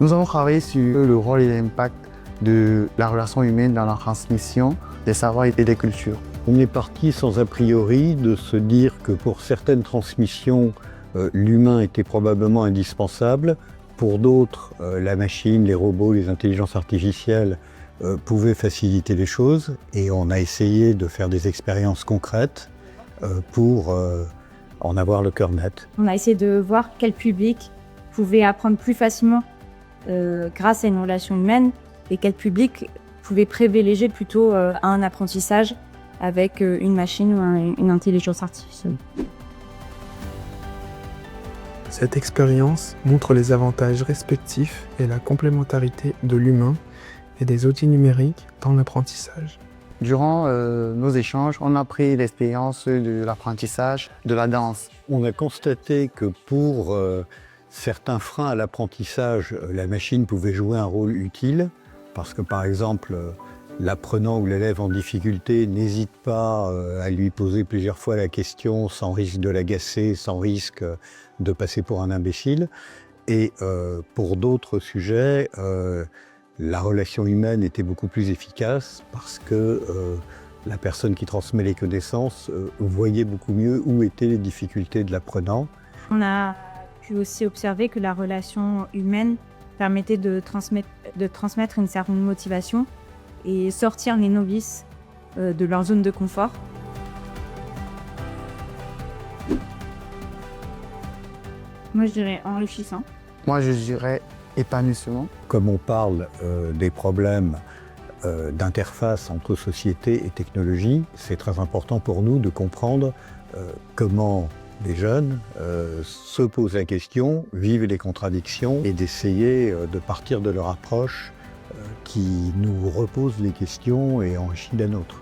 Nous avons travaillé sur le rôle et l'impact de la relation humaine dans la transmission des savoirs et des cultures. On est parti sans a priori de se dire que pour certaines transmissions, l'humain était probablement indispensable. Pour d'autres, la machine, les robots, les intelligences artificielles pouvaient faciliter les choses. Et on a essayé de faire des expériences concrètes pour en avoir le cœur net. On a essayé de voir quel public pouvait apprendre plus facilement grâce à une relation humaine et quel public pouvait privilégier plutôt un apprentissage avec une machine ou une intelligence artificielle. Cette expérience montre les avantages respectifs et la complémentarité de l'humain et des outils numériques dans l'apprentissage. Durant nos échanges, on a pris l'expérience de l'apprentissage de la danse. On a constaté que pour certains freins à l'apprentissage, la machine pouvait jouer un rôle utile, parce que par exemple, l'apprenant ou l'élève en difficulté n'hésite pas à lui poser plusieurs fois la question sans risque de l'agacer, sans risque de passer pour un imbécile. Et pour d'autres sujets, la relation humaine était beaucoup plus efficace parce que la personne qui transmet les connaissances voyait beaucoup mieux où étaient les difficultés de l'apprenant. On a pu aussi observer que la relation humaine permettait de transmettre une certaine motivation et sortir les novices de leur zone de confort. Moi, je dirais enrichissant. Moi, je dirais épanouissement. Comme on parle des problèmes d'interface entre société et technologie, c'est très important pour nous de comprendre comment les jeunes se posent la question, vivent les contradictions et d'essayer de partir de leur approche qui nous repose les questions et enrichit la nôtre.